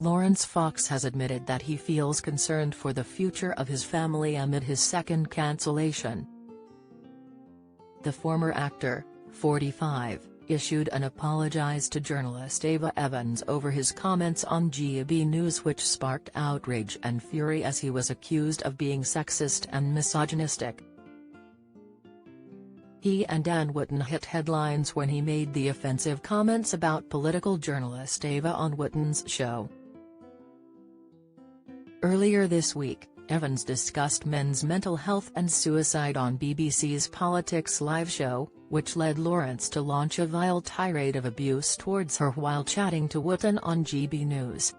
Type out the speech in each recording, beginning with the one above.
Laurence Fox has admitted that he feels concerned for the future of his family amid his second cancellation. The former actor, 45, issued an apology to journalist Ava Evans over his comments on GB News, which sparked outrage and fury as he was accused of being sexist and misogynistic. He and Dan Wootton hit headlines when he made the offensive comments about political journalist Ava on Wootton's show. Earlier this week, Evans discussed men's mental health and suicide on BBC's Politics Live show, which led Laurence to launch a vile tirade of abuse towards her while chatting to Wootton on GB News.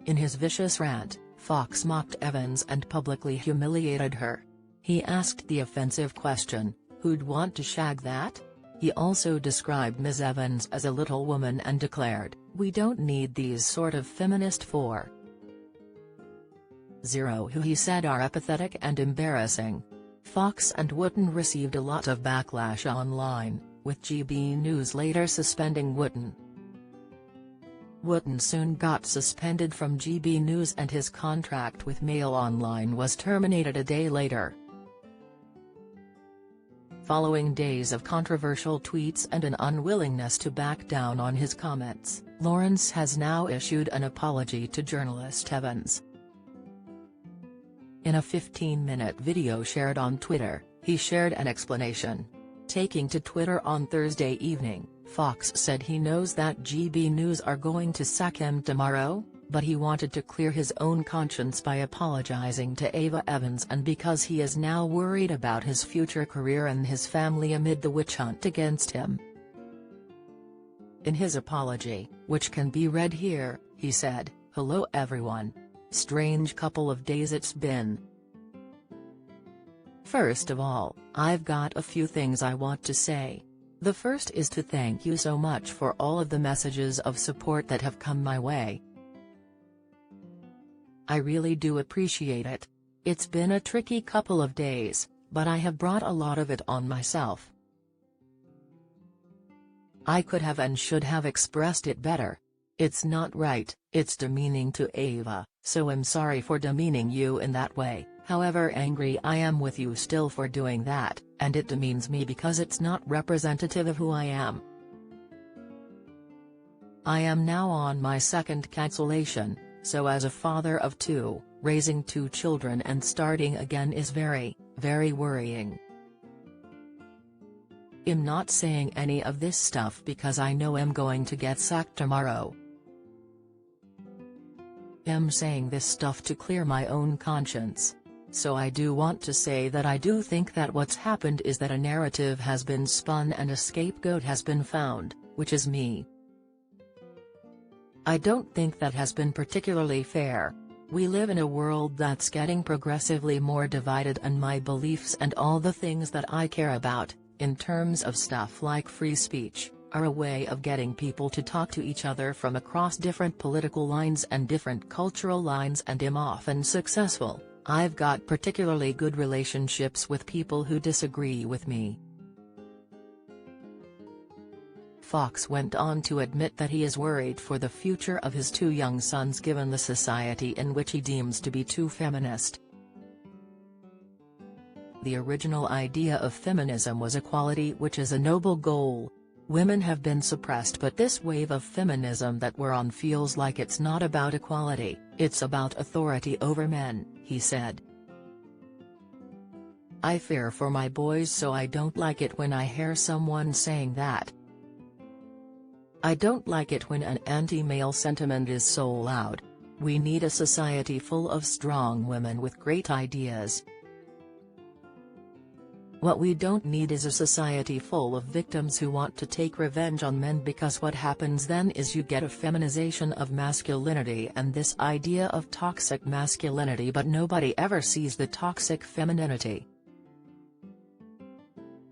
In his vicious rant, Fox mocked Evans and publicly humiliated her. He asked the offensive question, "Who'd want to shag that?" He also described Ms. Evans as a little woman and declared, "We don't need these sort of feminist for zero who he said are apathetic and embarrassing." Fox and Wootton received a lot of backlash online, with GB News later suspending Wootton. Wootton soon got suspended from GB News and his contract with Mail Online was terminated a day later. Following days of controversial tweets and an unwillingness to back down on his comments, Laurence has now issued an apology to journalist Evans. In a 15-minute video shared on Twitter, he shared an explanation. Taking to Twitter on Thursday evening, Fox said he knows that GB News are going to sack him tomorrow, but he wanted to clear his own conscience by apologizing to Ava Evans and because he is now worried about his future career and his family amid the witch hunt against him. In his apology, which can be read here, he said, "Hello everyone. Strange couple of days it's been. First of all, I've got a few things I want to say. The first is to thank you so much for all of the messages of support that have come my way. I really do appreciate it. It's been a tricky couple of days, but I have brought a lot of it on myself. I could have and should have expressed it better. It's not right, it's demeaning to Ava, so I'm sorry for demeaning you in that way. However angry I am with you still for doing that, and it demeans me because it's not representative of who I am. I am now on my second cancellation, so as a father of two, raising two children and starting again is very, very worrying. I'm not saying any of this stuff because I know I'm going to get sacked tomorrow. I'm saying this stuff to clear my own conscience. So I do want to say that I do think that what's happened is that a narrative has been spun and a scapegoat has been found, which is me. I don't think that has been particularly fair. We live in a world that's getting progressively more divided, and my beliefs and all the things that I care about, in terms of stuff like free speech, are a way of getting people to talk to each other from across different political lines and different cultural lines, and I'm often successful. I've got particularly good relationships with people who disagree with me." Fox went on to admit that he is worried for the future of his two young sons given the society in which he deems to be too feminist. The original idea of feminism was equality, which is a noble goal. Women have been suppressed, but this wave of feminism that we're on feels like it's not about equality, it's about authority over men, he said. I fear for my boys, so I don't like it when I hear someone saying that. I don't like it when an anti-male sentiment is so loud. We need a society full of strong women with great ideas. What we don't need is a society full of victims who want to take revenge on men, because what happens then is you get a feminization of masculinity and this idea of toxic masculinity, but nobody ever sees the toxic femininity.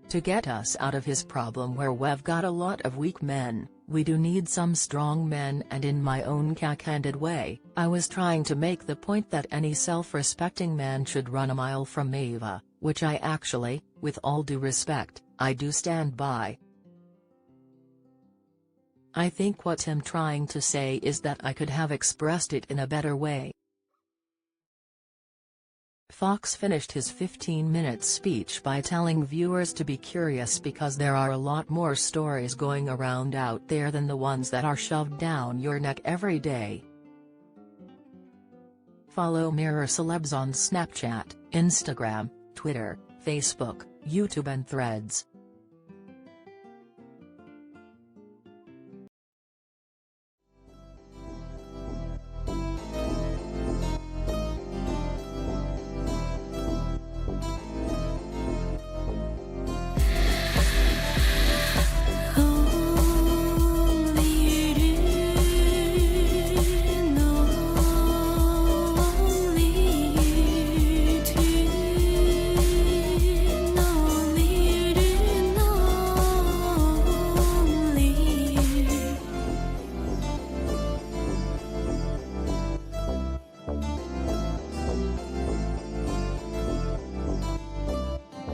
To get us out of his problem where we've got a lot of weak men, we do need some strong men, and in my own cack-handed way, I was trying to make the point that any self-respecting man should run a mile from Ava, which I actually, with all due respect, I do stand by. I think what I'm trying to say is that I could have expressed it in a better way." Fox finished his 15-minute speech by telling viewers to be curious because there are a lot more stories going around out there than the ones that are shoved down your neck every day. Follow Mirror Celebs on Snapchat, Instagram, Twitter, Facebook, YouTube and Threads.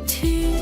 To